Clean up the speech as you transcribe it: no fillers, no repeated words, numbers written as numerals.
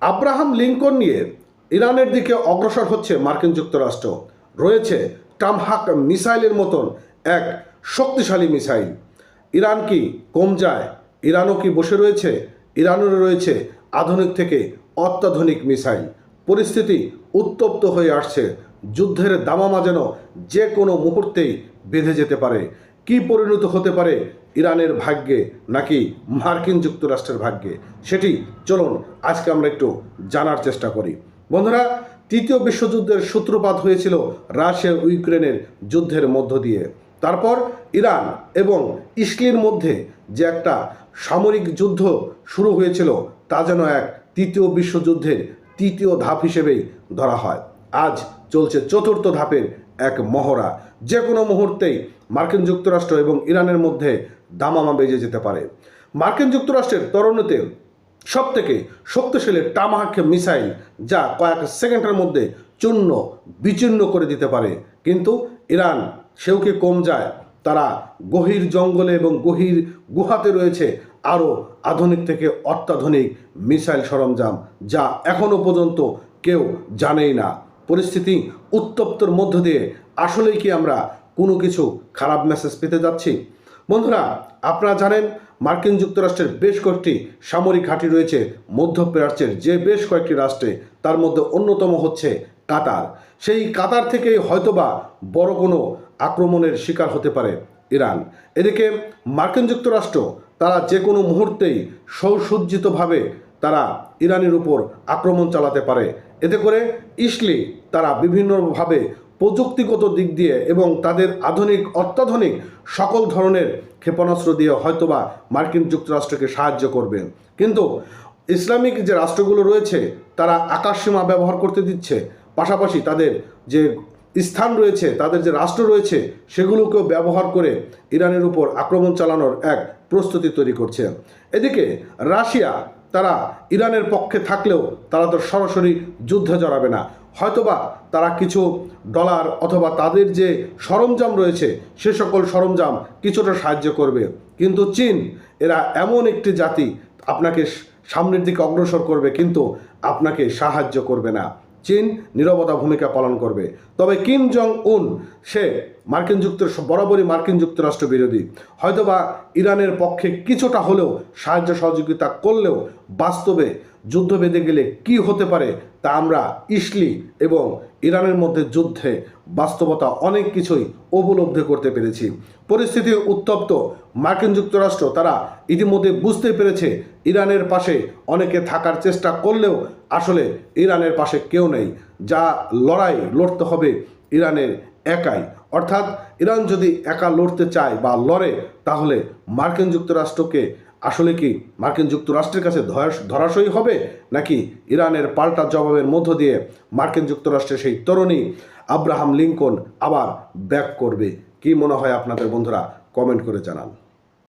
Abraham Lincoln নিয়ে ইরানের দিকে অগ্রসর হচ্ছে মার্কিন যুক্তরাষ্ট্র। রয়েছে টামহাক মিসাইলের মতন এক শক্তিশালী মিসাইল। ইরান কি কম যায়? ইরানও কি বসে রয়েছে? ইরানেরও রয়েছে আধুনিক থেকে অত্যাধুনিক মিসাইল। পরিস্থিতি উত্তপ্ত হয়ে আসছে। যুদ্ধের দামামা যেন যে কোনো মুহূর্তেই বেঁধে যেতে পারে। কি পরিণত হতে পারে ইরানের ভাগ্যে নাকি মার্কিন যুক্তরাষ্ট্রের ভাগ্যে, সেটি চলুন আজকে আমরা একটু জানার চেষ্টা করি। বন্ধুরা, তৃতীয় বিশ্বযুদ্ধের সূত্রপাত হয়েছিল রাশিয়া ইউক্রেনের যুদ্ধের মধ্য দিয়ে। তারপর ইরান এবং ইসরায়েলের মধ্যে যে একটা সামরিক যুদ্ধ শুরু হয়েছিল তা যেন এক তৃতীয় বিশ্বযুদ্ধের তৃতীয় ধাপ হিসেবেই ধরা হয়। আজ চলছে চতুর্থ ধাপের এক মহড়া। যে কোনো মুহূর্তেই মার্কিন যুক্তরাষ্ট্র এবং ইরানের মধ্যে দামামা বেজে যেতে পারে। মার্কিন যুক্তরাষ্ট্রের তরুণীতে সবথেকে শক্তিশালী টামাহাক মিসাইল, যা কয়েক সেকেন্ডের মধ্যে চূর্ণ বিচূর্ণ করে দিতে পারে। কিন্তু ইরান সেও কি কম যায়? তারা গভীর জঙ্গলে এবং গভীর গুহাতে রয়েছে আরও আধুনিক থেকে অত্যাধুনিক মিসাইল সরঞ্জাম, যা এখনও পর্যন্ত কেউ জানেই না। পরিস্থিতি উত্তপ্তর মধ্য দিয়ে আসলেই কি আমরা কোনো কিছু খারাপ মেসেজ পেতে যাচ্ছি? বন্ধুরা, আপনারা জানেন মার্কিন যুক্তরাষ্ট্রের বেশ কয়েকটি সামরিক ঘাঁটি রয়েছে মধ্যপ্রাচ্যের যে বেশ কয়েকটি রাষ্ট্রে, তার মধ্যে অন্যতম হচ্ছে কাতার। সেই কাতার থেকেই হয়তোবা বড় কোনো আক্রমণের শিকার হতে পারে ইরান। এদিকে মার্কিন যুক্তরাষ্ট্র তারা যে কোনো মুহূর্তেই সুসজ্জিতভাবে তারা ইরানের উপর আক্রমণ চালাতে পারে। এতে করে ইসরায়েল তারা বিভিন্নভাবে প্রযুক্তিগত দিক দিয়ে এবং তাদের আধুনিক অত্যাধুনিক সকল ধরনের ক্ষেপণাস্ত্র দিয়ে হয়তোবা মার্কিন যুক্তরাষ্ট্রকে সাহায্য করবে। কিন্তু ইসলামিক যে রাষ্ট্রগুলো রয়েছে তারা আকাশসীমা ব্যবহার করতে দিচ্ছে, পাশাপাশি তাদের যে স্থান রয়েছে, তাদের যে রাষ্ট্র রয়েছে, সেগুলোকেও ব্যবহার করে ইরানের উপর আক্রমণ চালানোর এক প্রস্তুতি তৈরি করছে। এদিকে রাশিয়া তারা ইরানের পক্ষে থাকলেও তারা তো সরাসরি যুদ্ধে জড়াবে না। হয়তোবা তারা কিছু ডলার অথবা তাদের যে সরঞ্জাম রয়েছে সে সকল সরঞ্জাম কিছুটা সাহায্য করবে। কিন্তু চীন এরা এমন একটি জাতি, আপনাকে সামনের দিকে অগ্রসর করবে কিন্তু আপনাকে সাহায্য করবে না। চীন নীরবতা ভূমিকা পালন করবে। তবে কিম জং উন সে বরাবরই মার্কিন যুক্তরাষ্ট্র বিরোধী। হয়তোবা ইরানের পক্ষে কিছুটা হলেও সাহায্য সহযোগিতা করলেও বাস্তবে যুদ্ধ বেঁধে গেলে কি হতে পারে তা আমরা ইসরায়েল এবং ইরানের মধ্যে যুদ্ধে বাস্তবতা অনেক কিছুই উপলব্ধি করতে পেরেছি। পরিস্থিতি উত্তপ্ত। মার্কিন যুক্তরাষ্ট্র তারা ইতিমধ্যে বুঝতে পেরেছে ইরানের পাশে অনেকে থাকার চেষ্টা করলেও আসলে ইরানের পাশে কেউ নেই। যা লড়াই লড়তে হবে ইরানের একাই। অর্থাৎ ইরান যদি একা লড়তে চায় বা লড়ে, তাহলে মার্কিন যুক্তরাষ্ট্রকে আসলে কি মার্কিন যুক্তরাষ্ট্রের কাছে ধরাশয়ী হবে, নাকি ইরানের পাল্টা জবাবের মধ্য দিয়ে মার্কিন যুক্তরাষ্ট্রের সেই তরুণী আব্রাহাম লিঙ্কন আবার ব্যাক করবে? কি মনে হয় আপনাদের বন্ধুরা? কমেন্ট করে জানান।